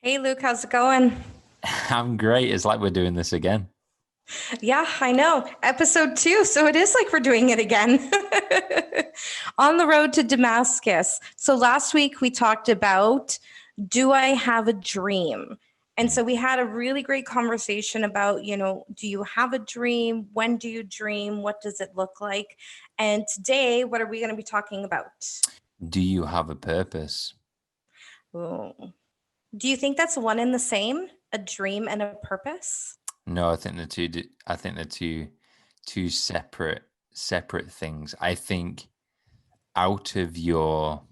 Hey Luke, how's it going? I'm great. It's like we're doing this again. Yeah, I know. Episode 2, so it is like we're doing it again. On the road to Damascus. So last week we talked about, do I have a dream? And Mm. so we had a really great conversation about, do you have a dream? When do you dream? What does it look like? And today, what are we going to be talking about? Do you have a purpose? Oh. Do you think that's one and the same? A dream and a purpose? No, I think I think they're two separate things. I think out of your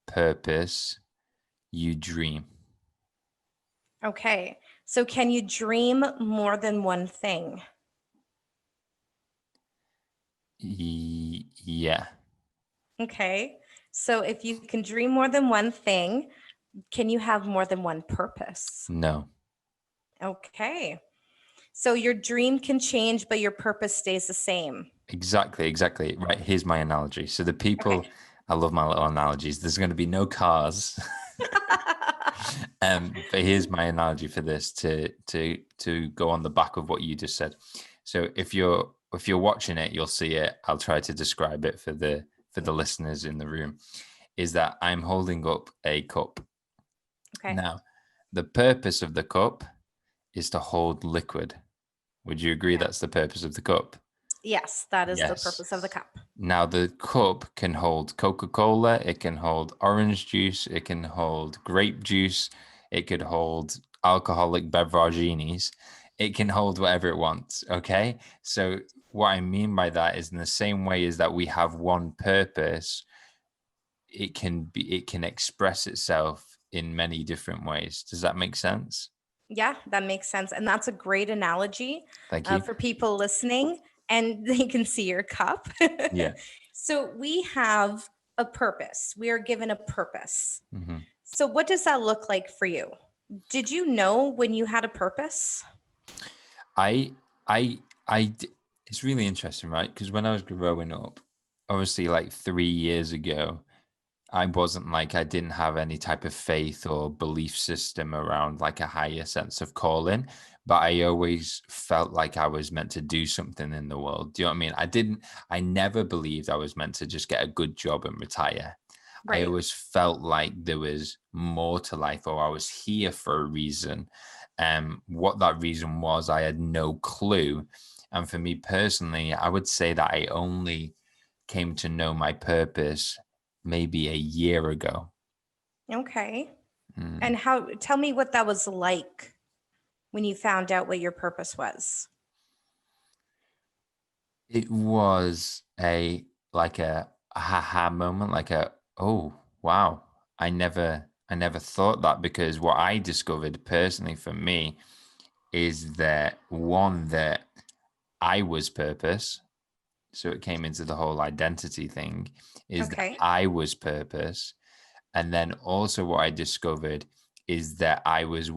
purpose, you dream. Okay. So can you dream more than one thing? Yeah. Okay. So if you can dream more than one thing, can you have more than one purpose? No. Okay. So your dream can change, but your purpose stays the same. Exactly. Right. Here's my analogy. So the people, Okay. I love my little analogies. There's going to be no cars. But here's my analogy for this to go on the back of what you just said. So if you're watching it, you'll see it. I'll try to describe it for the listeners in the room. Is that I'm holding up a cup. Okay. Now, the purpose of the cup is to hold liquid. Would you agree Yeah. that's the purpose of the cup? Yes, that is the Yes. purpose of the cup. Now, the cup can hold Coca-Cola, it can hold orange juice, it can hold grape juice, it could hold alcoholic beveraginis, it can hold whatever it wants. Okay. So, what I mean by that is in the same way as that we have one purpose, it can express itself in many different ways. Does that make sense? Yeah, that makes sense. And that's a great analogy Thank you. for people listening, and they can see your cup. Yeah. So we have a purpose. We are given a purpose. hmm So, what does that look like for you? Did you know when you had a purpose? I, I, it's really interesting, right? Because when I was growing up, obviously, like 3 years ago, I didn't have any type of faith or belief system around like a higher sense of calling, but I always felt like I was meant to do something in the world. Do you know what I mean? I never believed I was meant to just get a good job and retire. I Right. always felt like there was more to life or I was here for a reason. What that reason was, I had no clue. And for me personally, I would say that I only came to know my purpose maybe a year ago. Okay. Mm. And tell me what that was like when you found out what your purpose was. It was a haha moment, like a oh wow. I never thought that because what I discovered personally for me is that one that I was purpose. So it came into the whole identity thing, is that Okay. I was purpose. And then also what I discovered is that I was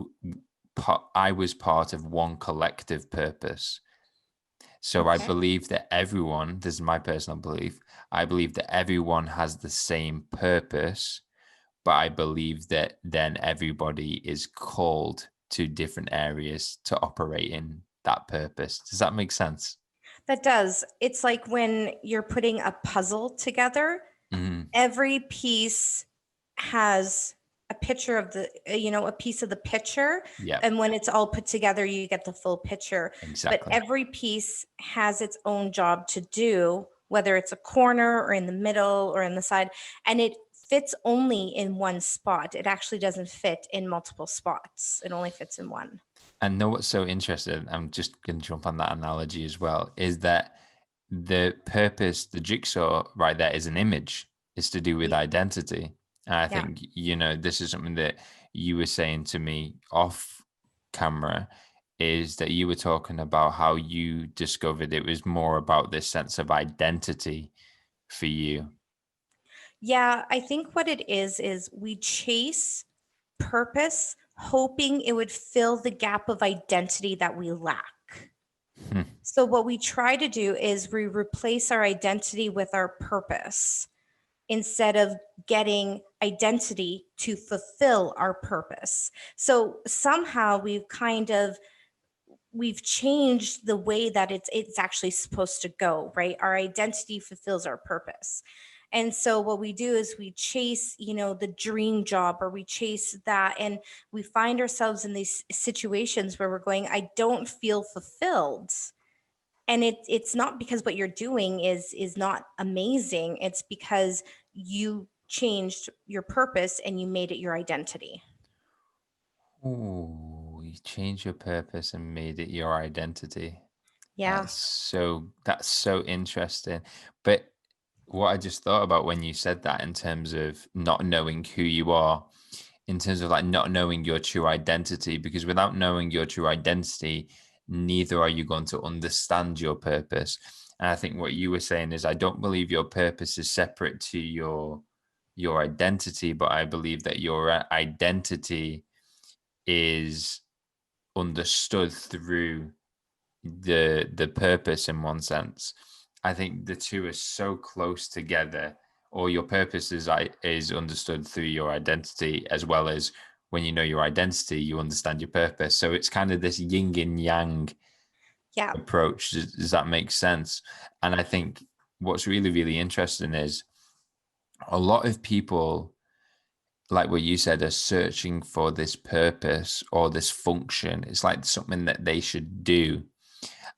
part of one collective purpose. So I Okay. believe that everyone, this is my personal belief, I believe that everyone has the same purpose, but I believe that then everybody is called to different areas to operate in that purpose. Does that make sense? That does. It's like when you're putting a puzzle together, Mhm. every piece has a picture of a piece of the picture. Yeah, And when it's all put together, you get the full picture. But exactly. every piece has its own job to do, whether it's a corner or in the middle or in the side. And it fits only in one spot. It actually doesn't fit in multiple spots, it only fits in one. And know what's so interesting? I'm just going to jump on that analogy as well. Is that the purpose, the jigsaw right there is an image. It's to do with Ye- identity. And I Yeah. think, this is something that you were saying to me off camera is that you were talking about how you discovered it was more about this sense of identity for you. Yeah, I think what it is we chase purpose, hoping it would fill the gap of identity that we lack. Hmm. So, what we try to do is we replace our identity with our purpose. instead of getting identity to fulfill our purpose. So somehow we've changed the way that it's actually supposed to go, right? Our identity fulfills our purpose. And so what we do is we chase, the dream job, or we chase that, and we find ourselves in these situations where we're going, I don't feel fulfilled. And it's not because what you're doing is not amazing. It's because you changed your purpose and you made it your identity. Oh, you changed your purpose and made it your identity. Yeah. That's so interesting. But what I just thought about when you said that, in terms of not knowing who you are, in terms of like not knowing your true identity, because without knowing your true identity, neither are you going to understand your purpose. And I think what you were saying is, I don't believe your purpose is separate to your identity, but I believe that your identity is understood through the purpose, in one sense. I think the two are so close together. Or your purpose is understood through your identity, as well as when you know your identity, you understand your purpose. So it's kind of this yin and yang Yeah. approach. Does that make sense? And I think what's really, really interesting is a lot of people, like what you said, are searching for this purpose or this function. It's like something that they should do,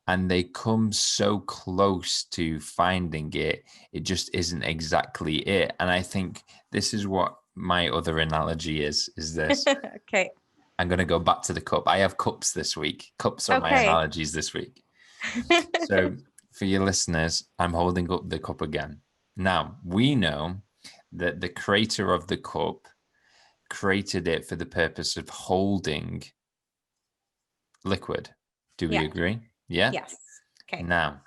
and they come so close to finding it, it just isn't exactly it. And I think this is what my other analogy is this. Okay. I'm going to go back to the cup. I have cups this week. Cups are my Okay. analogies this week. So for your listeners, I'm holding up the cup again. Now, we know that the creator of the cup created it for the purpose of holding liquid. Do we agree? Yeah? Yes. Okay. Now,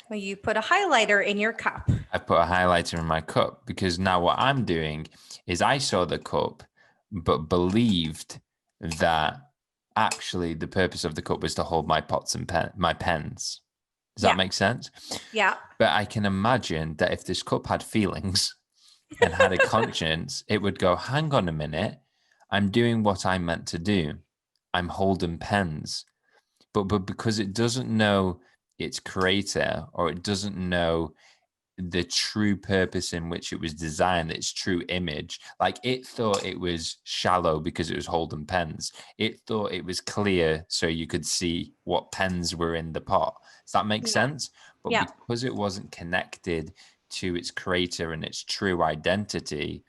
Well, you put a highlighter in your cup. I put a highlighter in my cup because now what I'm doing is I saw the cup, but believed that actually the purpose of the cup was to hold my pots and my pens. Does that make sense? Yeah. But I can imagine that if this cup had feelings and had a conscience, it would go, hang on a minute, I'm doing what I meant to do. I'm holding pens. But because it doesn't know its creator, or it doesn't know the true purpose in which it was designed, its true image, like it thought it was shallow because it was holding pens. It thought it was clear so you could see what pens were in the pot. Does that make sense? But because it wasn't connected to its creator and its true identity,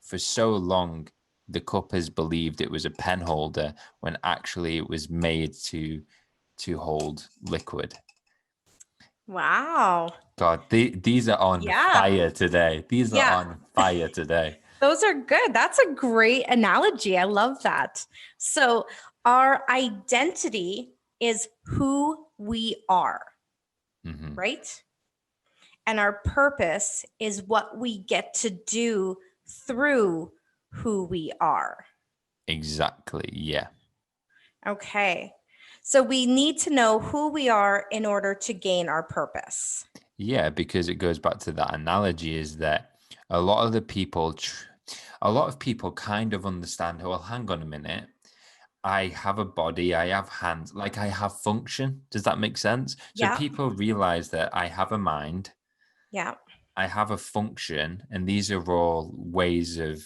for so long, the cup has believed it was a pen holder when actually it was made to hold liquid. Wow. God, these are on fire today. These are on fire today. Those are good. That's a great analogy. I love that. So our identity is who we are, right? And our purpose is what we get to do through who we are. Exactly. Yeah. Okay. So we need to know who we are in order to gain our purpose. Yeah, because it goes back to that analogy, is that a lot of people kind of understand, well, hang on a minute, I have a body, I have hands, like I have function. Does that make sense? So people realize that I have a mind. Yeah. I have a function, and these are all ways of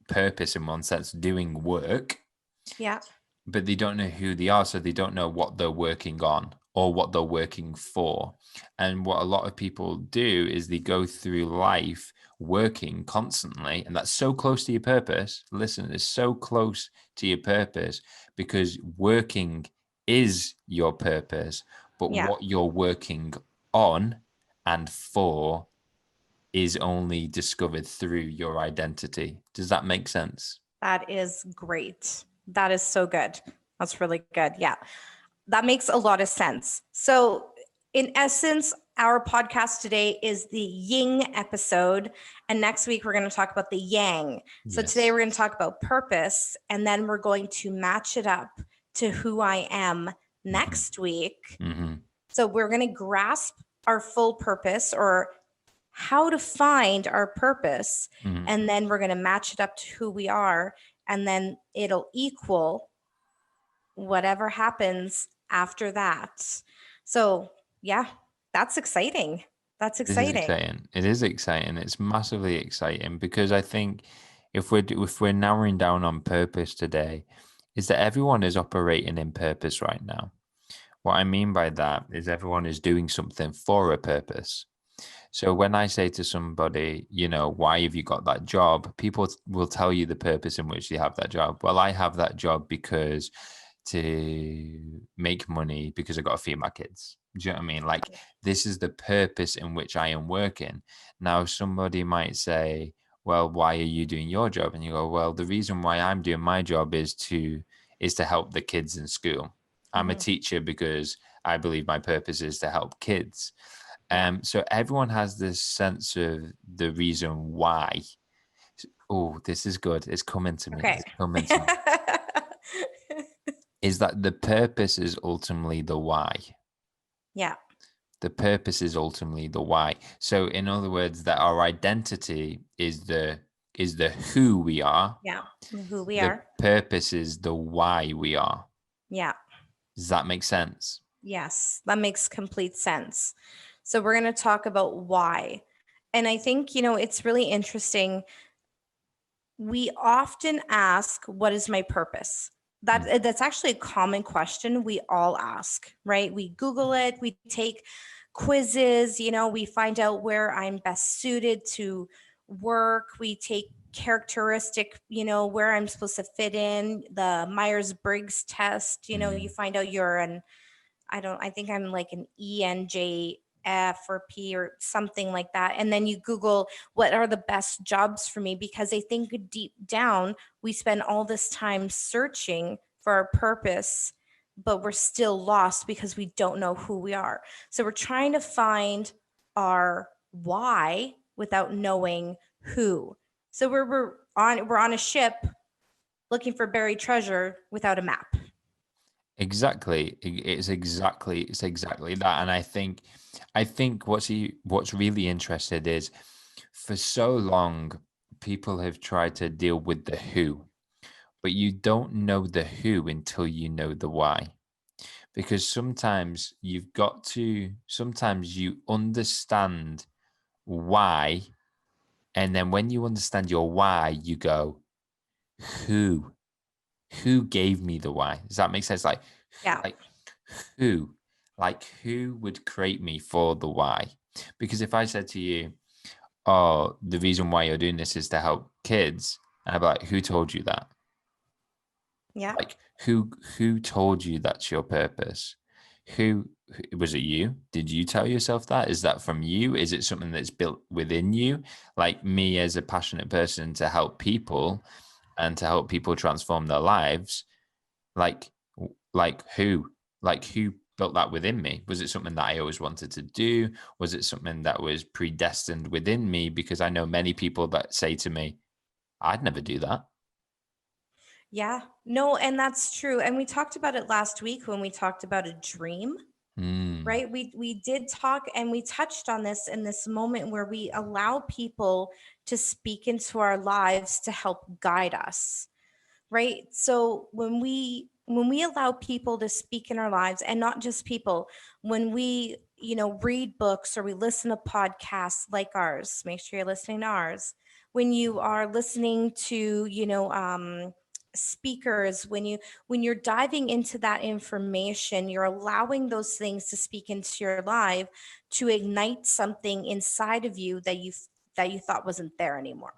purpose, in one sense, doing work. Yeah. But they don't know who they are, so they don't know what they're working on or what they're working for. And what a lot of people do is they go through life working constantly, and that's so close to your purpose. Listen, it's so close to your purpose because working is your purpose, but what you're working on and for is only discovered through your identity. Does that make sense? That is great. That is so good. That's really good. Yeah. That makes a lot of sense. So, in essence, our podcast today is the yin episode. And next week, we're going to talk about the yang. So, today, we're going to talk about purpose. And then we're going to match it up to who I am next week. So we're going to grasp our full purpose, or how to find our purpose, Mhm. and then we're going to match it up to who we are, and then it'll equal whatever happens after that. So, yeah, that's exciting. That's This is exciting. exciting. It is exciting. It's massively exciting because I think if we're narrowing down on purpose today, is that everyone is operating in purpose right now. What I mean by that is everyone is doing something for a purpose. So when I say to somebody, why have you got that job? People will tell you the purpose in which you have that job. Well, I have that job because to make money because I got to feed my kids. Do you know what I mean? Like, this is the purpose in which I am working. Now, somebody might say, well, why are you doing your job? And you go, well, the reason why I'm doing my job is to help the kids in school. I'm a teacher because I believe my purpose is to help kids. Yeah. So everyone has this sense of the reason why. Oh, this is good. It's coming to me. Okay. It's coming to me. Is that the purpose is ultimately the why. Yeah. The purpose is ultimately the why. So in other words, that our identity is the who we are. Yeah. Who we The are. purpose is the why we are. Yeah. Does that make sense? Yes, that makes complete sense. So we're going to talk about why. And I think, it's really interesting. We often ask, what is my purpose? That's actually a common question we all ask, right? We Google it, we take quizzes, we find out where I'm best suited to work, we take characteristic, where I'm supposed to fit in, the Myers-Briggs test, you find out you're I think I'm like an ENJF or P or something like that. And then you Google what are the best jobs for me, because I think deep down we spend all this time searching for our purpose, but we're still lost because we don't know who we are. So we're trying to find our why without knowing who. So we're on a ship looking for buried treasure without a map. Exactly. It's exactly that. And I think what's really interesting is for so long people have tried to deal with the who, but you don't know the who until you know the why. Because sometimes you understand why, and then when you understand your why, you go, who? Who gave me the why? Does that make sense? Yeah. Like who? Like who would create me for the why? Because if I said to you, oh, the reason why you're doing this is to help kids, and I'd be like, who told you that? Yeah. Like who told you that's your purpose? Who was it? You? Did you tell yourself that? Is that from you? Is it something that's built within you? Like me as a passionate person to help people and to help people transform their lives, like who? Like who built that within me? Was it something that I always wanted to do? Was it something that was predestined within me? Because I know many people that say to me, I'd never do that. Yeah, no, and that's true. And we talked about it last week when we talked about a dream, Mm, right? We did talk and we touched on this in this moment where we allow people to speak into our lives to help guide us, right? So when we allow people to speak in our lives, and not just people, when we read books or we listen to podcasts like ours, make sure you're listening to ours. When you are listening to speakers, when you're diving into that information, you're allowing those things to speak into your life to ignite something inside of you that you thought wasn't there anymore.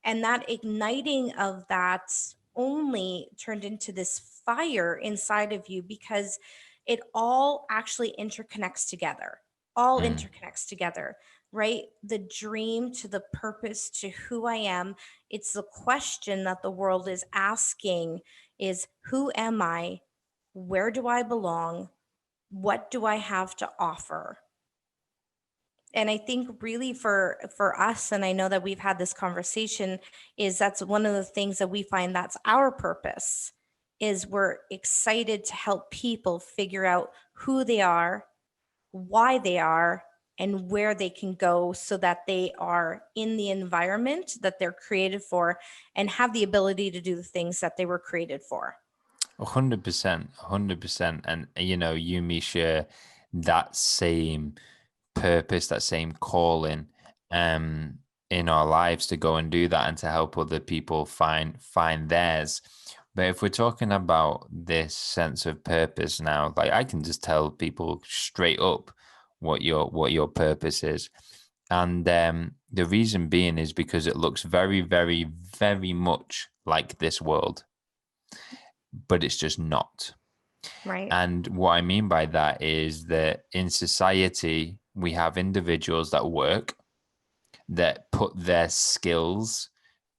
And that igniting of that only turned into this fire inside of you because it all actually interconnects together, all mm. interconnects together, right? The dream to the purpose to who I am. It's the question that the world is asking is, who am I? Where do I belong? What do I have to offer? And I think really for us, and I know that we've had this conversation, is that's one of the things that we find that's our purpose is we're excited to help people figure out who they are, why they are, and where they can go so that they are in the environment that they're created for and have the ability to do the things that they were created for. 100%, 100%. And, you and me share that same purpose, that same calling in our lives to go and do that and to help other people find theirs. But if we're talking about this sense of purpose now, like I can just tell people straight up what your purpose is. And the reason being is because it looks very, very, very much like this world, but it's just not. Right. And what I mean by that is that in society, we have individuals that work, that put their skills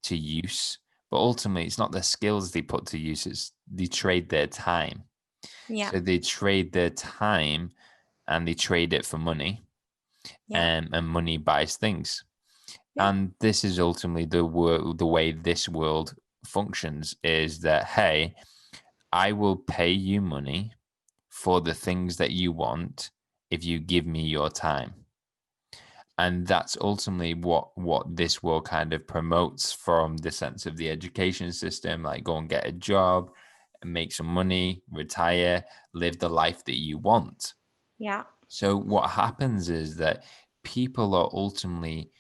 to use, but ultimately it's not their skills they put to use, it's they trade their time. Yeah. So they trade their time and they trade it for money, Yeah. and money buys things. Yeah. And this is ultimately the way this world functions, is that, hey, I will pay you money for the things that you want if you give me your time. And that's ultimately what this world kind of promotes, from the sense of the education system, like go and get a job, make some money, retire, live the life that you want. Yeah. So what happens is that people are ultimately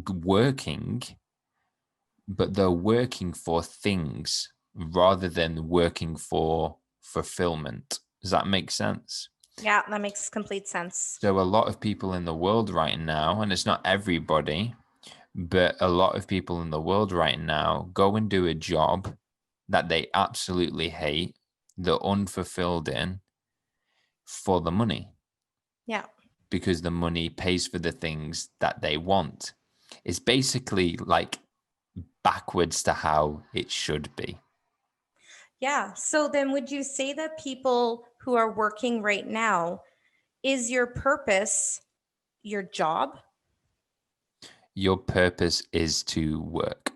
working, but they're working for things rather than working for fulfillment. Does that make sense? Yeah. That makes complete sense. So a lot of people in the world right now, and it's not everybody, but a lot of people in the world right now go and do a job that they absolutely hate, they're unfulfilled in, for the money, Yeah. because the money pays for the things that they want. It's basically like backwards to how it should be. Yeah. So then would you say that people who are working right now, is your purpose your job? Your purpose is to work.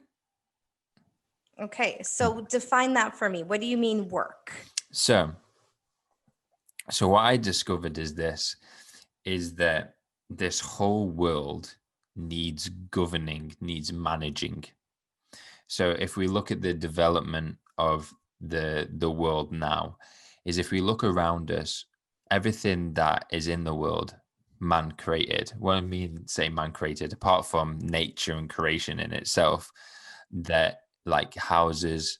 Okay. So define that for me. What do you mean work? So what I discovered is that this whole world needs governing, needs managing. So if we look at the development of the world now, is if we look around us, everything that is in the world, man created. What I mean, say man created, apart from nature and creation in itself, that like houses,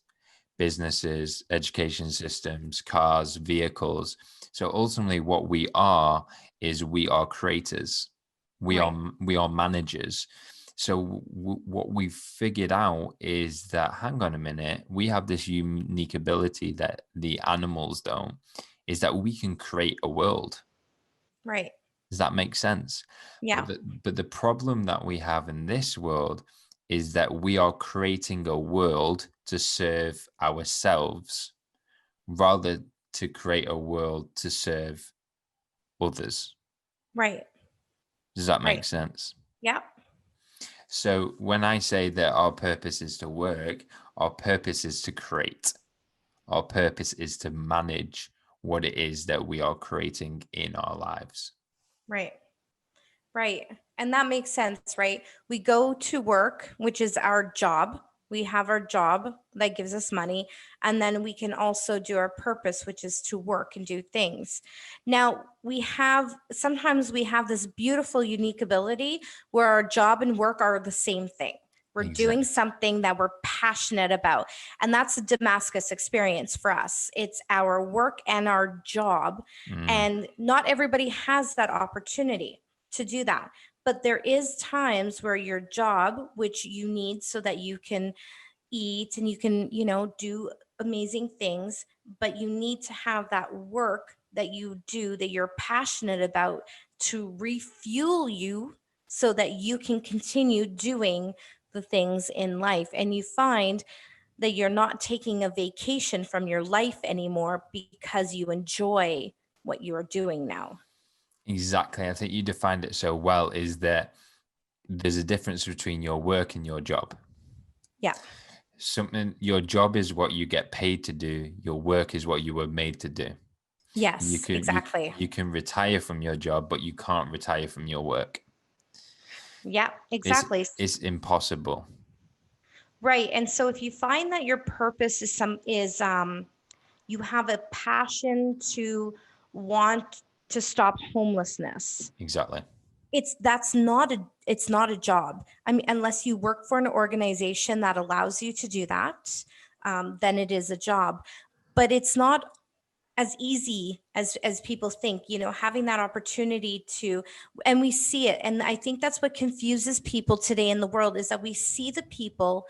businesses, education systems, cars, vehicles. So ultimately, what we are is we are creators. Right. We are managers. So what we've figured out is that, hang on a minute, we have this unique ability that the animals don't, is that we can create a world. Right. Does that make sense? Yeah. But the problem that we have in this world is that we are creating a world to serve ourselves rather to create a world to serve others. Right. Does that make Right. sense? Yeah. So when I say that our purpose is to work, our purpose is to create. Our purpose is to manage what it is that we are creating in our lives. Right. Right. And that makes sense, right? We go to work, which is our job. We have our job that gives us money. And then we can also do our purpose, which is to work and do things. Now, sometimes we have this beautiful, unique ability where our job and work are the same thing. We're doing Exactly. something that we're passionate about. And that's a Damascus experience for us. It's our work and our job. Mm, And not everybody has that opportunity to do that. But there is times where your job, which you need so that you can eat and you can, do amazing things, but you need to have that work that you do that you're passionate about to refuel you so that you can continue doing the things in life. And you find that you're not taking a vacation from your life anymore because you enjoy what you are doing now. exactly. I think you defined it so well, is that there's a difference between your work and your job. Yeah. your job is what you get paid to do. Your work is what you were made to do. You Yes, can you exactly. you can retire from your job, but you can't retire from your work. Yeah, It's exactly. it's impossible. Right. And so if you find that your purpose is you have a passion to want to stop homelessness, Exactly. it's not a job. I mean, unless you work for an organization that allows you to do that, then it is a job. But it's not as easy as people think, having that opportunity to, and we see it. And I think that's what confuses people today in the world, is that we see the people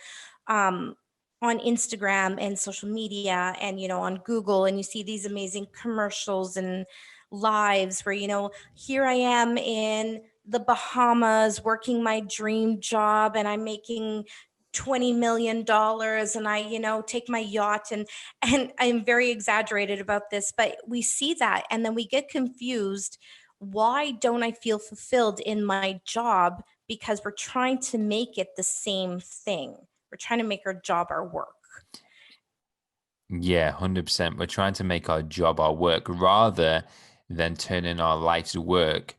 um, on Instagram and social media and on Google, and you see these amazing commercials and lives where here I am in the Bahamas working my dream job, and I'm making $20 million, and I take my yacht, and I'm very exaggerated about this, but we see that and then we get confused. Why don't I feel fulfilled in my job? Because we're trying to make it the same thing. We're trying to make our job our work. Yeah, 100%. We're trying to make our job our work rather than turning our life's work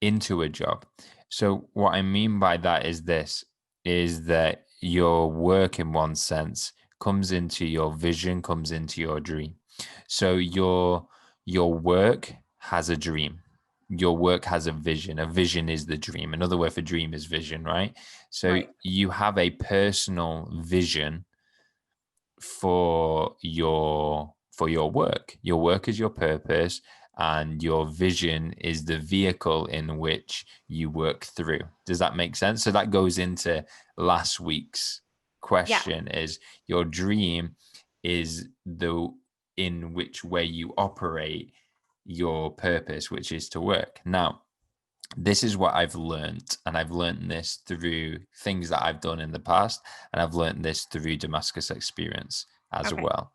into a job. So what I mean by that is this, is that your work in one sense comes into your vision, comes into your dream. So your work has a dream. Your work has a vision. A vision is the dream. Another word for dream is vision, right? So Right. you have a personal vision for your work. Your work is your purpose, and your vision is the vehicle in which you work through. Does that make sense? So that goes into last week's Yeah. question, is your dream is the in which way you operate your purpose, which is to work. Now, this is what I've learned, and I've learned this through things that I've done in the past, and I've learned this through Damascus experience as Okay. well,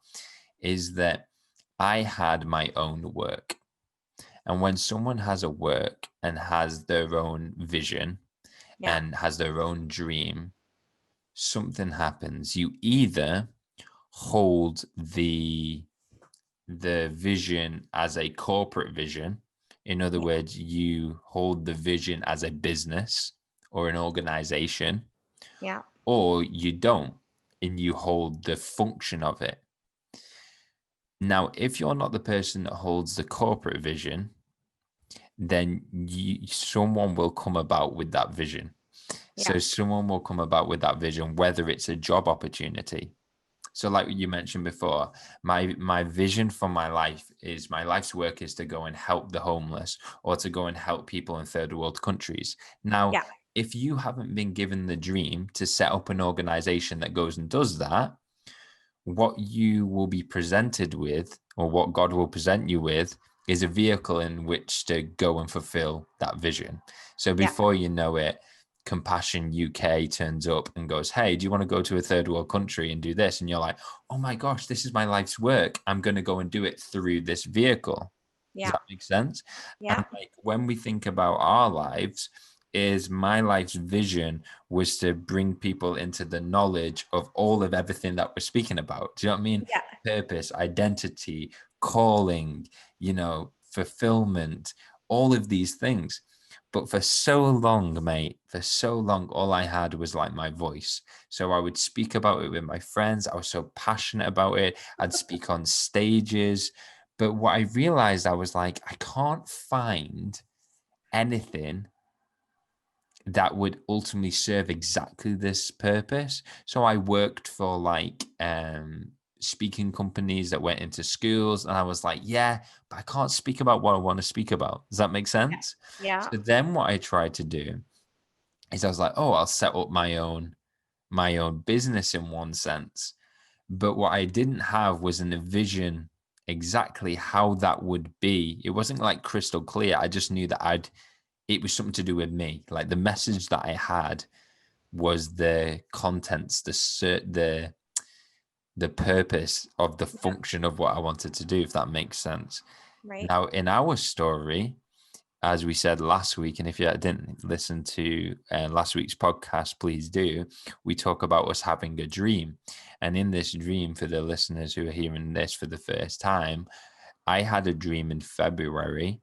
is that I had my own work. And when someone has a work and has their own vision Yeah. and has their own dream, something happens. You either hold the vision as a corporate vision. In other Yeah. words, you hold the vision as a business or an organization, Yeah. or you don't, and you hold the function of it. Now, if you're not the person that holds the corporate vision, then someone will come about with that vision. So Yeah. someone will come about with that vision, whether it's a job opportunity. So, like you mentioned before, my vision for my life is, my life's work is to go and help the homeless, or to go and help people in third world countries. Now, Yeah. if you haven't been given the dream to set up an organization that goes and does that, what you will be presented with, or what God will present you with, is a vehicle in which to go and fulfill that vision. So Yeah. before you know it, Compassion UK turns up and goes, "Hey, do you want to go to a third world country and do this?" And you're like, "Oh my gosh, this is my life's work. I'm going to go and do it through this vehicle." Does Yeah. that make sense? Yeah. And like when we think about our lives, is my life's vision was to bring people into the knowledge of all of everything that we're speaking about. Do you know what I mean? Yeah. Purpose, identity, calling, fulfillment, all of these things. But for so long, mate, for so long, all I had was like my voice. So I would speak about it with my friends. I was so passionate about it. I'd speak on stages. But what I realized, I was like, I can't find anything that would ultimately serve exactly this purpose. So I worked for like speaking companies that went into schools, and I was like, yeah, but I can't speak about what I want to speak about. Does that make sense? Yeah. So then what I tried to do is, I was like, oh, I'll set up my own business in one sense. But what I didn't have was a vision exactly how that would be. It wasn't like crystal clear. I just knew that it was something to do with me. Like the message that I had was the contents, the purpose of the Yeah. function of what I wanted to do, if that makes sense. Right. Now, in our story, as we said last week, and if you didn't listen to last week's podcast, please do. We talk about us having a dream. And in this dream, for the listeners who are hearing this for the first time, I had a dream in February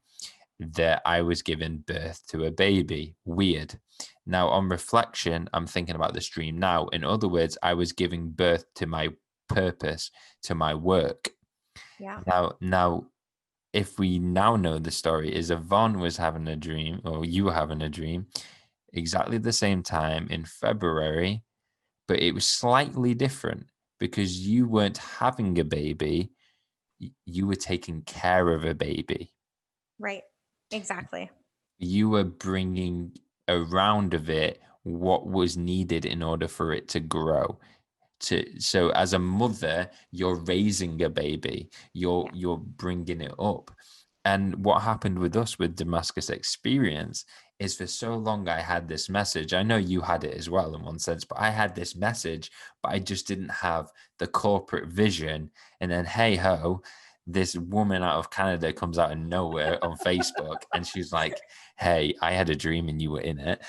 that I was giving birth to a baby. Weird. Now, on reflection, I'm thinking about this dream now. In other words, I was giving birth to my purpose, to my work. Yeah. Now, if we now know the story, is Yvonne was having a dream, or you were having a dream, exactly the same time in February, but it was slightly different because you weren't having a baby, you were taking care of a baby. Right. Exactly. You were bringing around of it what was needed in order for it to grow. So as a mother, you're raising a baby, you're bringing it up. And what happened with us with Damascus experience is, for so long I had this message. I know you had it as well in one sense, but I had this message, but I just didn't have the corporate vision. And then, hey ho, this woman out of Canada comes out of nowhere on Facebook, and she's like, hey, I had a dream and you were in it.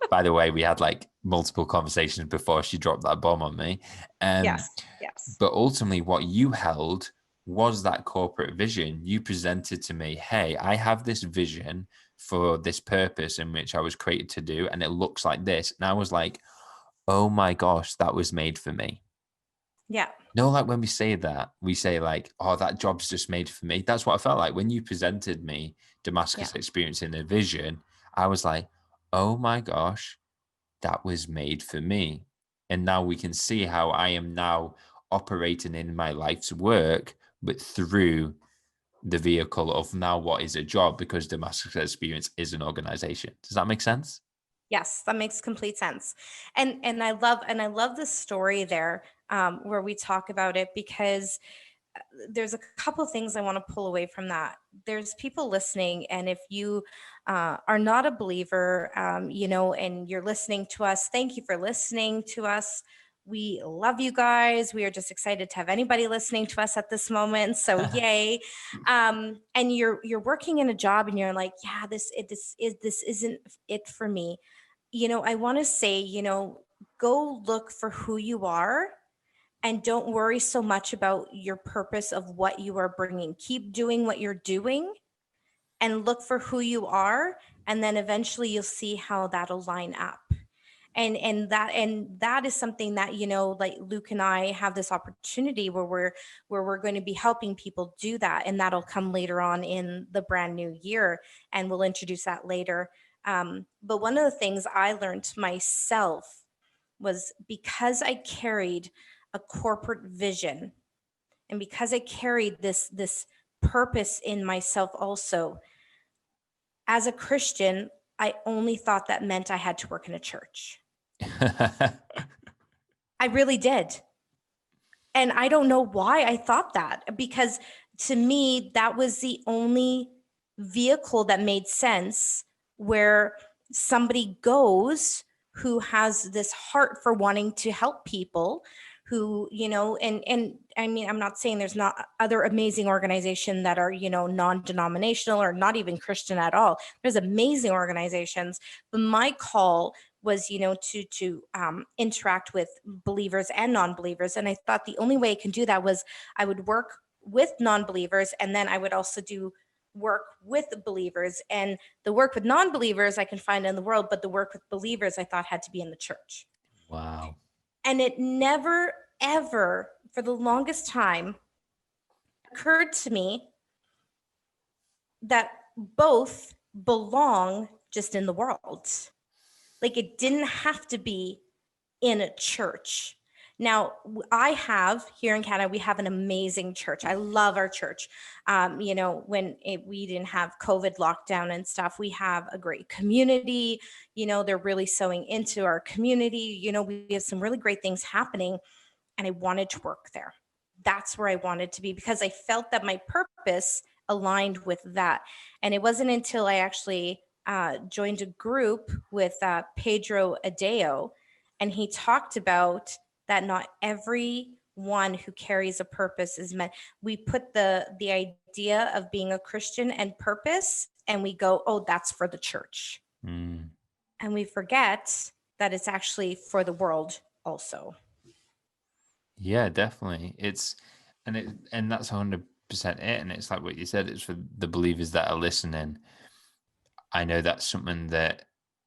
By the way, we had like multiple conversations before she dropped that bomb on me. Yes. Yes. But ultimately, what you held was that corporate vision. You presented to me, hey, I have this vision for this purpose in which I was created to do, and it looks like this. And I was like, oh my gosh, that was made for me. Yeah. No, like when we say that, we say like, oh, that job's just made for me. That's what I felt like when you presented me Damascus Yeah. experience in a vision. I was like, oh my gosh, that was made for me. And now we can see how I am now operating in my life's work, but through the vehicle of now what is a job, because Damascus Experience is an organization. Does that make sense? Yes, that makes complete sense. And I love the story there, where we talk about it, because there's a couple things I want to pull away from that. There's people listening, and if you are not a believer, and you're listening to us, thank you for listening to us. We love you guys. We are just excited to have anybody listening to us at this moment. So yay! And you're working in a job, and you're like, yeah, this isn't it for me. I want to say, go look for who you are, and don't worry so much about your purpose of what you are bringing. Keep doing what you're doing and look for who you are, and then eventually you'll see how that'll line up. And that is something that, like Luke and I have this opportunity where we're going to be helping people do that, and that'll come later on in the brand new year, and we'll introduce that later. But one of the things I learned myself was, because I carried a corporate vision, and because I carried this purpose in myself also, as a Christian, I only thought that meant I had to work in a church. I really did. And I don't know why I thought that, because to me, that was the only vehicle that made sense, where somebody goes who has this heart for wanting to help people, who, and I mean, I'm not saying there's not other amazing organizations that are, non-denominational or not even Christian at all. There's amazing organizations, but my call was, to interact with believers and non-believers. And I thought the only way I can do that was I would work with non-believers, and then I would also do work with believers. And the work with non-believers I can find in the world, but the work with believers I thought had to be in the church. Wow. And it never, ever, for the longest time, occurred to me that both belong just in the world. Like, it didn't have to be in a church. Now, I have here in Canada, we have an amazing church. I love our church. We didn't have COVID lockdown and stuff, we have a great community. They're really sewing into our community. We have some really great things happening, and I wanted to work there. That's where I wanted to be, because I felt that my purpose aligned with that. And it wasn't until I actually joined a group with Pedro Adeo, and he talked about that not every one who carries a purpose is meant. We put the idea of being a Christian and purpose, and we go, oh, that's for the church. Mm. And we forget that it's actually for the world also. Yeah, definitely. And that's 100% it. And it's like what you said, it's for the believers that are listening. I know that's something that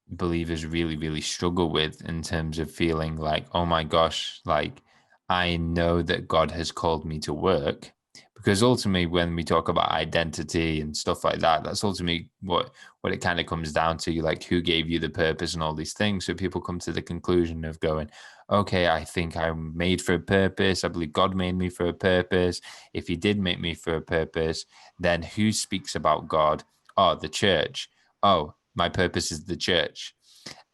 believers really, really struggle with in terms of feeling like, oh my gosh, like I know that God has called me to work. Because ultimately, when we talk about identity and stuff like that, that's ultimately what it kind of comes down to, like who gave you the purpose and all these things. So people come to the conclusion of going, okay, I think I'm made for a purpose. I believe God made me for a purpose. If He did make me for a purpose, then who speaks about God? Oh, the church. Oh, my purpose is the church.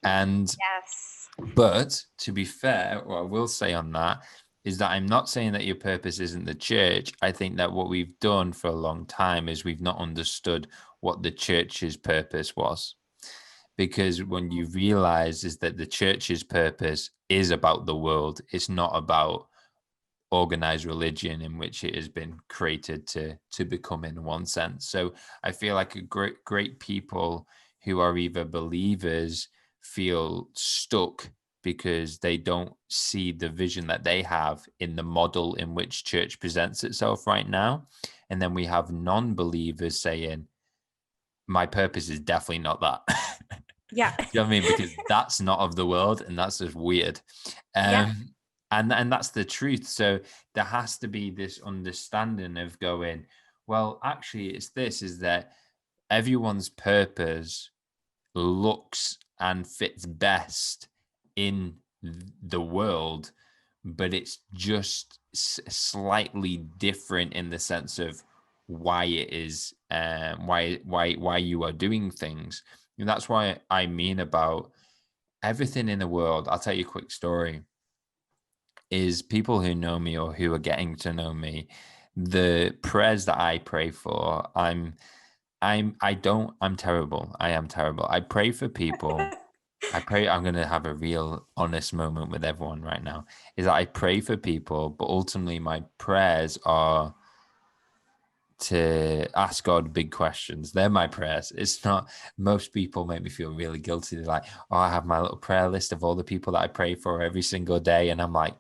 And Yes. but to be fair, what I will say on that is that I'm not saying that your purpose isn't the church. I think that what we've done for a long time is we've not understood what the church's purpose was. Because when you realize is that the church's purpose is about the world, it's not about organized religion in which it has been created to become in one sense. So I feel like a great people who are either believers feel stuck because they don't see the vision that they have in the model in which church presents itself right now. And then we have non-believers saying, my purpose is definitely not that. Yeah. Do you know what I mean? Because that's not of the world, and that's just weird. Yeah. And that's the truth. So there has to be this understanding of going, well, actually, it's this is that everyone's purpose looks and fits best in the world, but it's just slightly different in the sense of why it is, why you are doing things. And that's why I mean about everything in the world. I'll tell you a quick story. Is people who know me or who are getting to know me, the prayers that I pray for, I'm terrible. I am terrible. I pray for people. I pray I'm going to have a real honest moment with everyone right now. Is that I pray for people, but ultimately my prayers are to ask God big questions. They're my prayers. It's not, most people make me feel really guilty. They're like, oh, I have my little prayer list of all the people that I pray for every single day. And I'm like,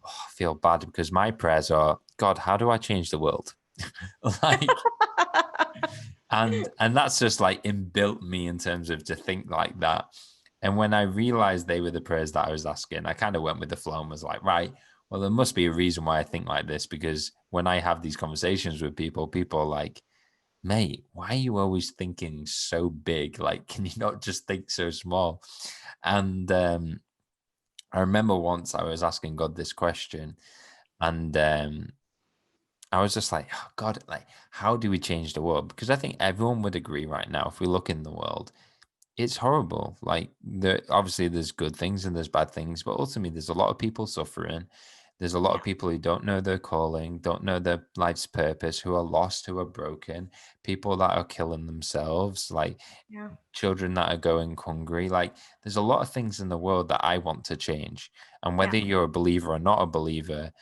oh, I feel bad because my prayers are, God, how do I change the world? Like, and that's just like inbuilt me in terms of to think like that. And when I realized they were the prayers that I was asking, I kind of went with the flow and was like, right, well, there must be a reason why I think like this, because when I have these conversations with people, people are like, mate, why are you always thinking so big? Like, can you not just think so small? And I remember once I was asking God this question, and I was just like, oh, God, like, how do we change the world? Because I think everyone would agree right now, if we look in the world, it's horrible. Like, obviously there's good things and there's bad things, but ultimately there's a lot of people suffering. There's a lot Yeah. of people who don't know their calling, don't know their life's purpose, who are lost, who are broken, people that are killing themselves, like Yeah. children that are going hungry. Like, there's a lot of things in the world that I want to change. And Yeah. whether you're a believer or not a believer,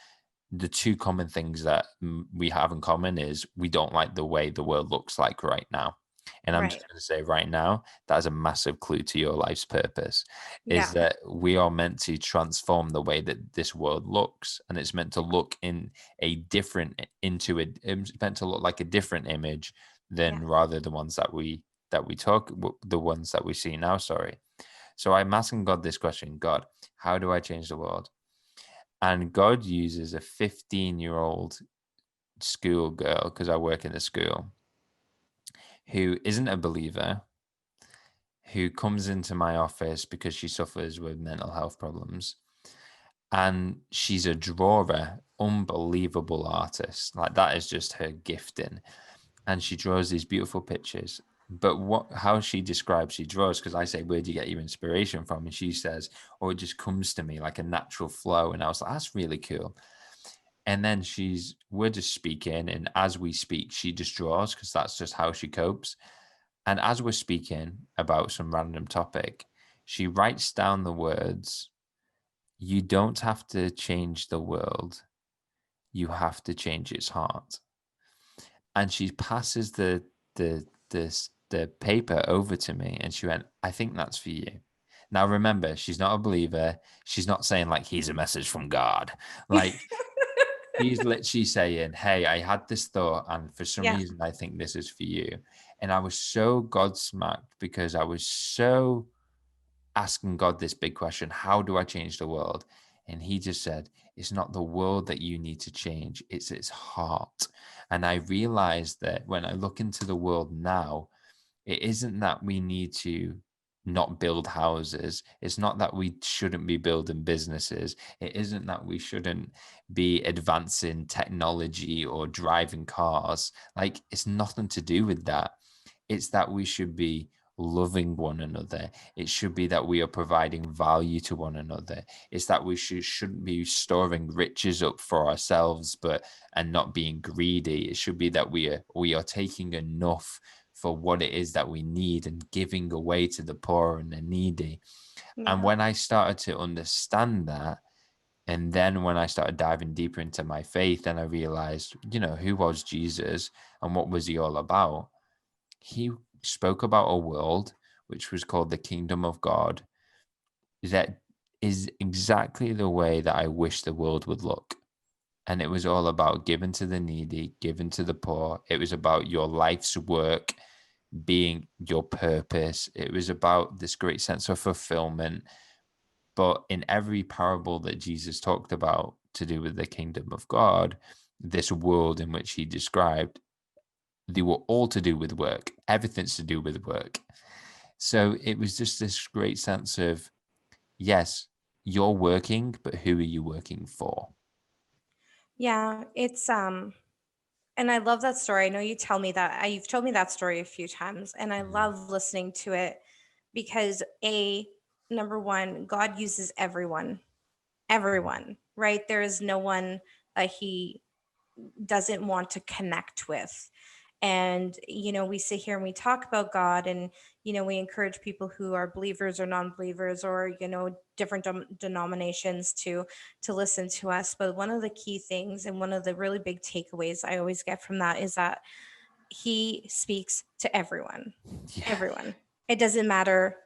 the two common things that we have in common is we don't like the way the world looks like right now. And I'm Right. just going to say right now, that is a massive clue to your life's purpose, is Yeah. that we are meant to transform the way that this world looks. And it's meant to look in a different, it's meant to look like a different image Yeah. than rather the ones that we talk, the ones that we see now, sorry. So I'm asking God this question, God, how do I change the world? And God uses a 15-year-old schoolgirl, because I work in a school, who isn't a believer, who comes into my office because she suffers with mental health problems. And she's a drawer, unbelievable artist. Like, that is just her gifting. And she draws these beautiful pictures. But how she describes she draws, because I say, where do you get your inspiration from? And she says, oh, it just comes to me like a natural flow. And I was like, that's really cool. And then we're just speaking, and as we speak, she just draws because that's just how she copes. And as we're speaking about some random topic, she writes down the words, you don't have to change the world, you have to change its heart. And she passes the paper over to me, and she went, I think that's for you. Now remember, she's not a believer. She's not saying like, here's a message from God. Like, he's literally saying, hey, I had this thought, and for some Yeah. reason I think this is for you. And I was so godsmacked, because I was so asking God this big question: how do I change the world? And he just said, it's not the world that you need to change, it's its heart. And I realized that when I look into the world now, it isn't that we need to not build houses. It's not that we shouldn't be building businesses. It isn't that we shouldn't be advancing technology or driving cars. Like, it's nothing to do with that. It's that we should be loving one another. It should be that we are providing value to one another. It's that we shouldn't be storing riches up for ourselves, and not being greedy. It should be that we are taking enough for what it is that we need and giving away to the poor and the needy. And Yeah. when I started to understand that, and then when I started diving deeper into my faith, and I realized, who was Jesus and what was he all about? He spoke about a world which was called the kingdom of God, that is exactly the way that I wish the world would look. And it was all about giving to the needy, giving to the poor. It was about your life's work being your purpose. It was about this great sense of fulfillment. But in every parable that Jesus talked about to do with the kingdom of God, this world in which he described, they were all to do with work. Everything's to do with work. So it was just this great sense of, yes, you're working, but who are you working for? Yeah, it's and I love that story. I know you tell me that you've told me that story a few times, and I love listening to it because number one, God uses everyone, right? There is no one that he doesn't want to connect with. And, we sit here and we talk about God, and, we encourage people who are believers or non-believers, or, different denominations to listen to us. But one of the key things, and one of the really big takeaways I always get from that, is that he speaks to everyone. Yeah. Everyone. It doesn't matter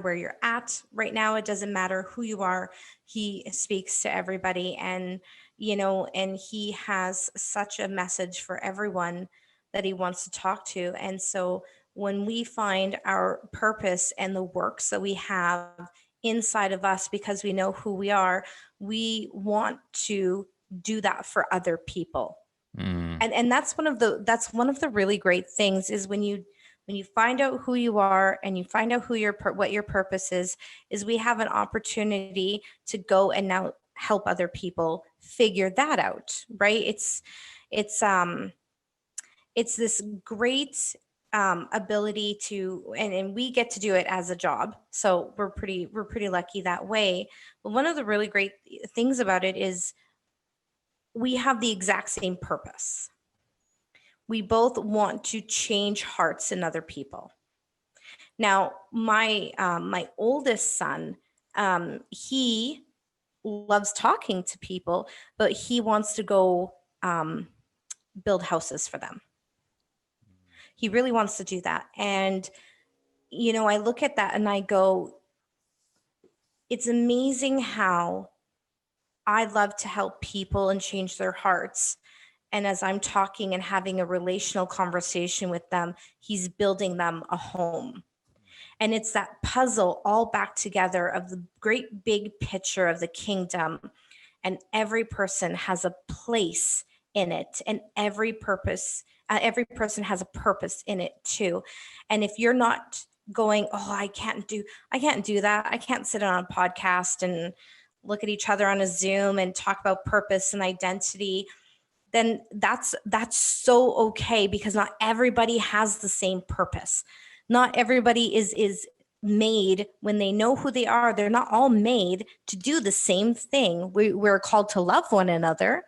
where you're at right now. It doesn't matter who you are. He speaks to everybody, and and he has such a message for everyone that he wants to talk to. And so when we find our purpose and the works that we have inside of us, because we know who we are, we want to do that for other people. Mm, And that's one of the really great things, is when you find out who you are, and you find out what your purpose is we have an opportunity to go and now help other people figure that out, right? It's this great ability to, and we get to do it as a job, so we're pretty lucky that way. But one of the really great things about it is we have the exact same purpose. We both want to change hearts in other people. Now, my oldest son, he loves talking to people, but he wants to go build houses for them. He really wants to do that. And I look at that and I go, it's amazing how I love to help people and change their hearts. And as I'm talking and having a relational conversation with them, he's building them a home. And it's that puzzle all back together of the great big picture of the kingdom. And every person has a place in it, and every person has a purpose in it too. And if you're not going, oh, I can't do that. I can't sit on a podcast and look at each other on a Zoom and talk about purpose and identity, then that's so okay, because not everybody has the same purpose. Not everybody is made, when they know who they are, they're not all made to do the same thing. We're called to love one another,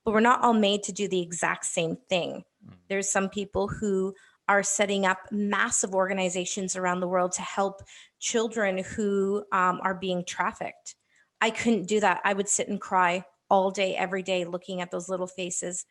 but we're not all made to do the exact same thing. There's some people who are setting up massive organizations around the world to help children who are being trafficked. I couldn't do that. I would sit and cry all day, every day, looking at those little faces.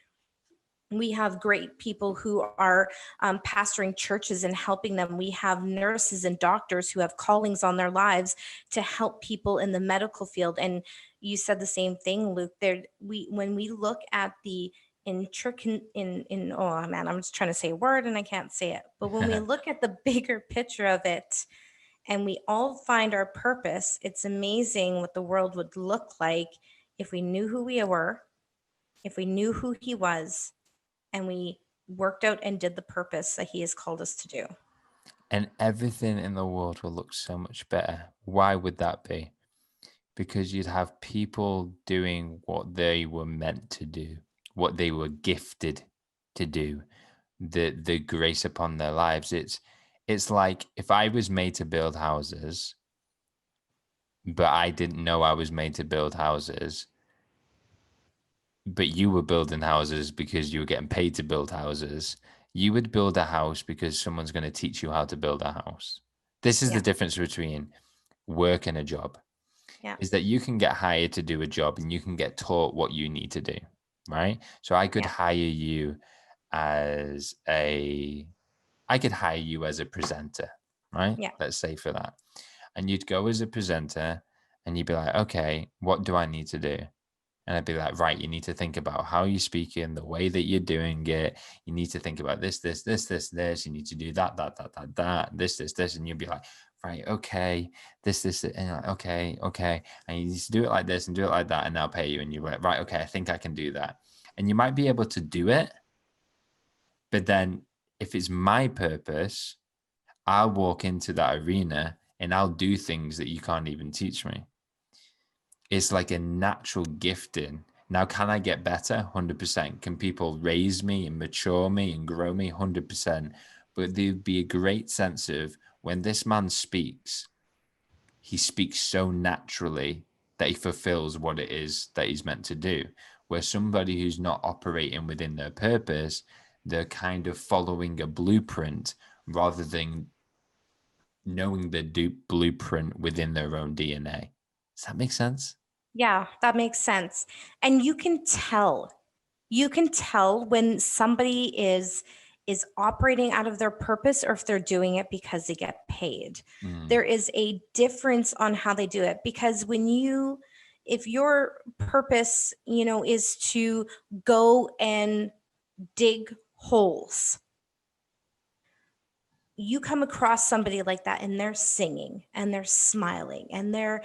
We have great people who are pastoring churches and helping them. We have nurses and doctors who have callings on their lives to help people in the medical field. And you said the same thing, Luke. When we look at the intricate in oh man, I'm just trying to say a word and I can't say it. But when we look at the bigger picture of it, and we all find our purpose, it's amazing what the world would look like if we knew who we were, if we knew who He was, and we worked out and did the purpose that He has called us to do. And everything in the world will look so much better. Why would that be? Because you'd have people doing what they were meant to do, what they were gifted to do, the grace upon their lives. It's like if I was made to build houses, but I didn't know I was made to build houses, but you were building houses because you were getting paid to build houses, you would build a house because someone's going to teach you how to build a house. This is the difference between work and a job. Is that you can get hired to do a job and you can get taught what you need to do, right? So I could hire you as a presenter, right? Yeah. Let's say for that. And you'd go as a presenter and you'd be like, okay, what do I need to do? And I'd be like, right, you need to think about how you're speaking, the way that you're doing it. You need to think about this. You need to do that, this. And you'd be like, right, okay, this, and you're like, okay. And you need to do it like this and do it like that, and I'll pay you. And you're like, right, okay, I think I can do that. And you might be able to do it. But then if it's my purpose, I'll walk into that arena and I'll do things that you can't even teach me. It's like a natural gifting. Now, can I get better? 100%. Can people raise me and mature me and grow me? 100%. But there'd be a great sense of when this man speaks, he speaks so naturally that he fulfills what it is that he's meant to do. Where somebody who's not operating within their purpose, they're kind of following a blueprint rather than knowing the blueprint within their own DNA. Does that make sense? Yeah, that makes sense. And you can tell when somebody is operating out of their purpose or if they're doing it because they get paid. There is a difference on how they do it, because if your purpose, is to go and dig holes, you come across somebody like that and they're singing and they're smiling and they're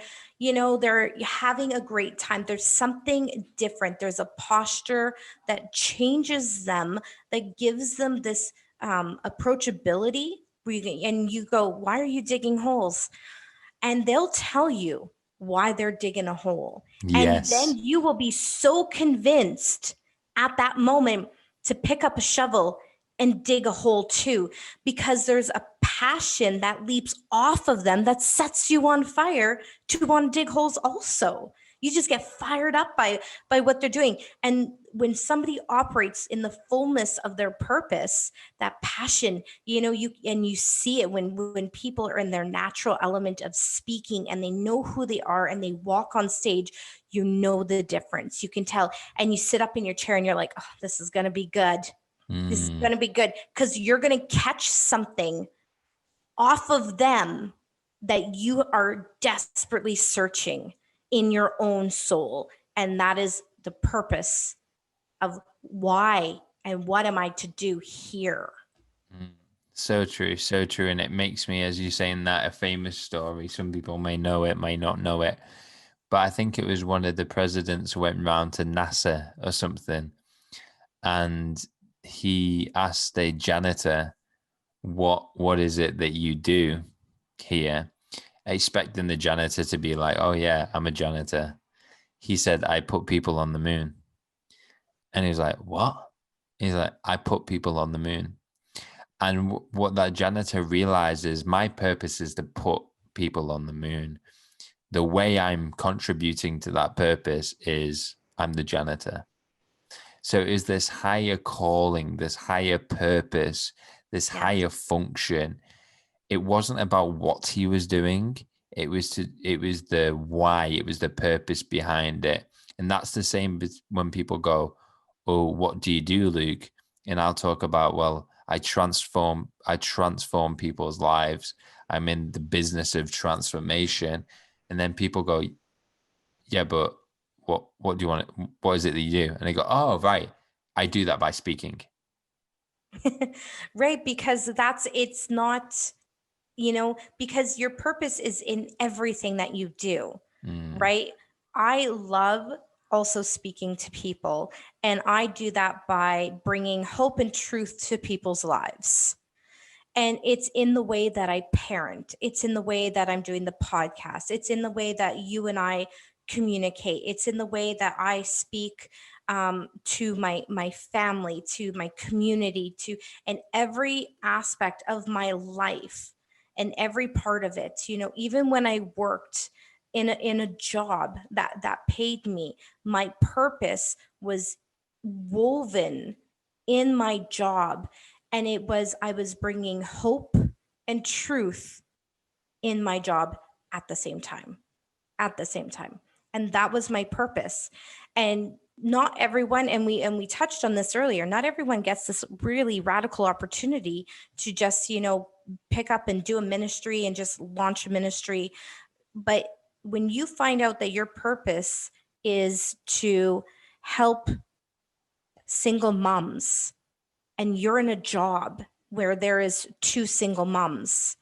having a great time. There's something different. There's a posture that changes them, that gives them this approachability. And you go, why are you digging holes? And they'll tell you why they're digging a hole. Yes. And then you will be so convinced at that moment to pick up a shovel and dig a hole too, because there's a passion that leaps off of them that sets you on fire to want to dig holes also. You just get fired up by what they're doing. And when somebody operates in the fullness of their purpose, that passion, you see it when people are in their natural element of speaking and they know who they are and they walk on stage, the difference. You can tell. And you sit up in your chair and you're like, oh, this is going to be good. This is going to be good, because you're going to catch something off of them that you are desperately searching in your own soul. And that is the purpose of why and what am I to do here? So true, so true. And it makes me, as you saying that, a famous story. Some people may know it, may not know it. But I think it was one of the presidents went round to NASA or something. And he asked a janitor, what is it that you do here? Expecting the janitor to be like, oh yeah, I'm a janitor. He said, I put people on the moon. And he was like, what? He's like, I put people on the moon. And what that janitor realizes, my purpose is to put people on the moon. The way I'm contributing to that purpose is I'm the janitor. So is this higher calling, this higher purpose, this higher function. It wasn't about what he was doing. It was the why, it was the purpose behind it. And that's the same when people go, oh, what do you do, Luke? And I'll talk about, well, I transform people's lives. I'm in the business of transformation. And then people go, yeah, but what do you want? What is it that you do? And they go, oh, right, I do that by speaking. Right, because it's not, because your purpose is in everything that you do, right? I love also speaking to people, and I do that by bringing hope and truth to people's lives. And it's in the way that I parent. It's in the way that I'm doing the podcast. It's in the way that you and I communicate. It's in the way that I speak to my family, to my community, to and every aspect of my life and every part of it. Even when I worked in a job that paid me, my purpose was woven in my job, and I was bringing hope and truth in my job at the same time. And that was my purpose. And not everyone, and we touched on this earlier, not everyone gets this really radical opportunity to just, pick up and do a ministry and just launch a ministry. But when you find out that your purpose is to help single moms, and you're in a job where there is two single moms,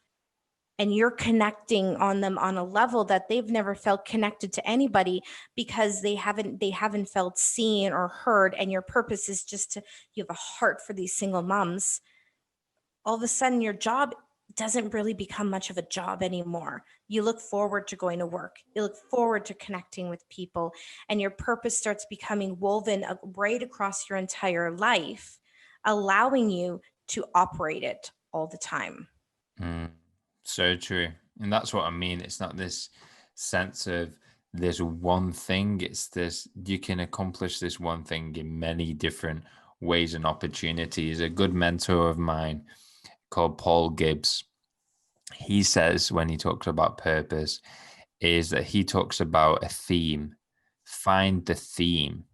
and you're connecting on them on a level that they've never felt connected to anybody, because they haven't felt seen or heard, and your purpose is just you have a heart for these single moms. All of a sudden your job doesn't really become much of a job anymore. You look forward to going to work. You look forward to connecting with people, and your purpose starts becoming woven right across your entire life, allowing you to operate it all the time. So true. And that's what I mean. It's not this sense of there's one thing. It's this, you can accomplish this one thing in many different ways and opportunities. A good mentor of mine called Paul Gibbs, he says when he talks about purpose, is that he talks about a theme. Find the theme.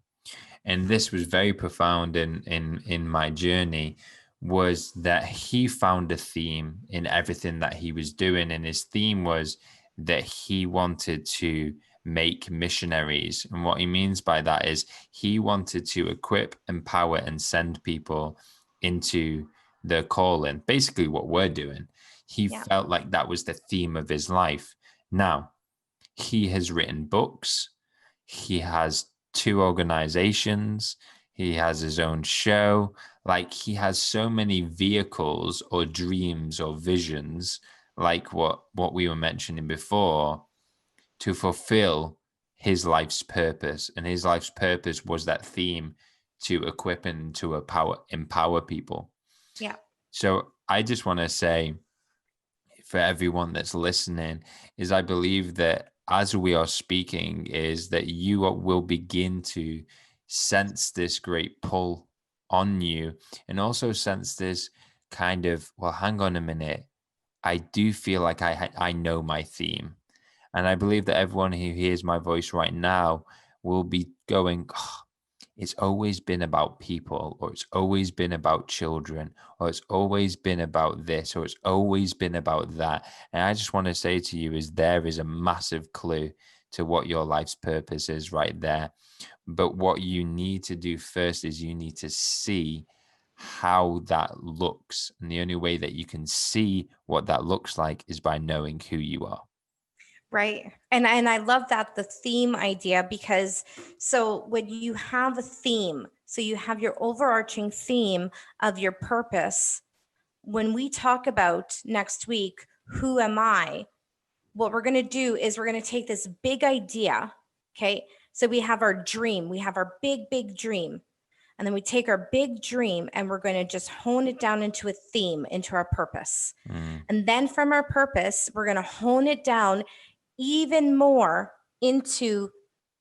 And this was very profound in my journey, was that he found a theme in everything that he was doing. And his theme was that he wanted to make missionaries. And what he means by that is he wanted to equip, empower, and send people into their calling, basically what we're doing. He felt like that was the theme of his life. Now, he has written books. He has 2 organizations. He has his own show. Like, he has so many vehicles or dreams or visions, like what we were mentioning before, to fulfill his life's purpose. And his life's purpose was that theme, to equip and to empower people. Yeah. So I just want to say, for everyone that's listening, is I believe that as we are speaking, is that you will begin to sense this great pull on you, and also sense this kind of, well, hang on a minute, I do feel like I know my theme. And I believe that everyone who hears my voice right now will be going, oh, it's always been about people, or it's always been about children, or it's always been about this, or it's always been about that. And I just want to say to you, is there is a massive clue to what your life's purpose is right there. But what you need to do first is you need to see how that looks. And the only way that you can see what that looks like is by knowing who you are. Right. And I love that, the theme idea, because so when you have a theme, so you have your overarching theme of your purpose. When we talk about next week, who am I? What we're going to do is we're going to take this big idea. Okay. So we have our dream, we have our big dream. And then we take our big dream and we're going to just hone it down into a theme, into our purpose. And then from our purpose, we're going to hone it down even more into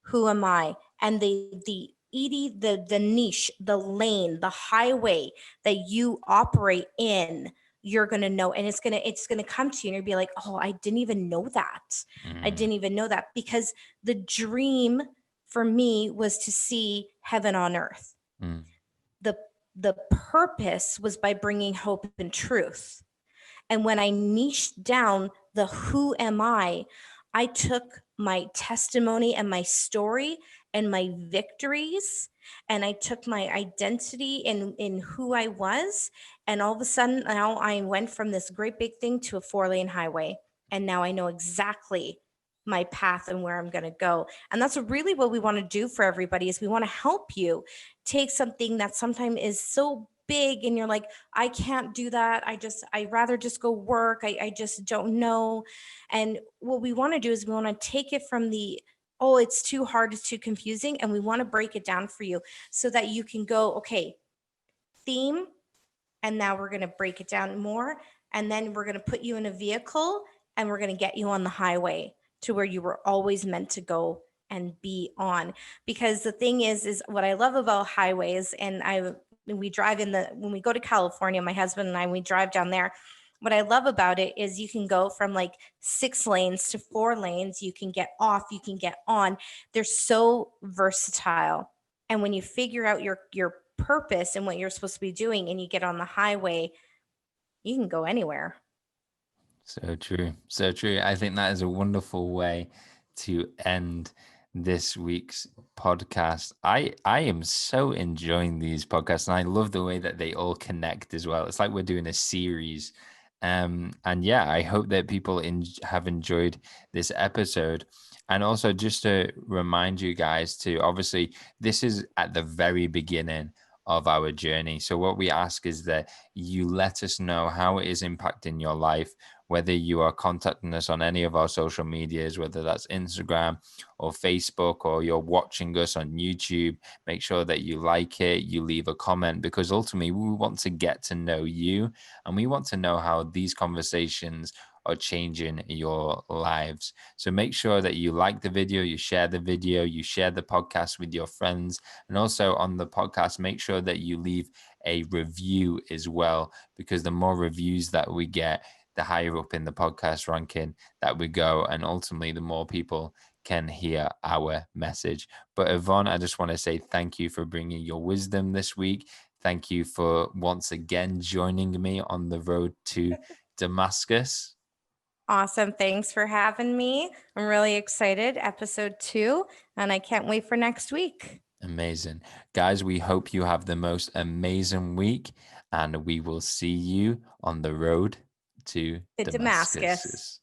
who am I, and the niche, the lane, the highway that you operate in, you're going to know, and it's going to come to you and you'll be like, oh, I didn't even know that. I didn't even know that, because the dream for me was to see heaven on earth. The purpose was by bringing hope and truth. And when I niched down the who am I took my testimony and my story and my victories, and I took my identity in who I was. And all of a sudden, now I went from this great big thing to a 4-lane highway. And now I know exactly my path and where I'm going to go. And that's really what we want to do for everybody, is we want to help you take something that sometimes is so big and you're like, I can't do that. I'd rather just go work. I just don't know. And what we want to do is we want to take it from the, oh, it's too hard, it's too confusing. And we want to break it down for you so that you can go, okay, theme. And now we're going to break it down more. And then we're going to put you in a vehicle and we're going to get you on the highway to where you were always meant to go and be on. Because the thing is what I love about highways, and we drive when we go to California, my husband and I, we drive down there. What I love about it is you can go from like 6 lanes to 4 lanes. You can get off, you can get on. They're so versatile. And when you figure out your purpose and what you're supposed to be doing and you get on the highway, you can go anywhere. So true. So true. I think that is a wonderful way to end this week's podcast. I am so enjoying these podcasts, and I love the way that they all connect as well. It's like we're doing a series. And yeah, I hope that people have enjoyed this episode. And also, just to remind you guys to, obviously, this is at the very beginning of our journey. So what we ask is that you let us know how it is impacting your life, whether you are contacting us on any of our social medias, whether that's Instagram or Facebook, or you're watching us on YouTube. Make sure that you like it, you leave a comment, because ultimately we want to get to know you, and we want to know how these conversations are changing your lives. So make sure that you like the video, you share the video, you share the podcast with your friends. And also on the podcast, make sure that you leave a review as well, because the more reviews that we get, the higher up in the podcast ranking that we go, and ultimately the more people can hear our message. But Yvonne, I just want to say thank you for bringing your wisdom this week. Thank you for once again joining me on the road to Damascus. Awesome. Thanks for having me. I'm really excited. Episode 2, and I can't wait for next week. Amazing. Guys, we hope you have the most amazing week, and we will see you on the road to To Damascus. Damascus.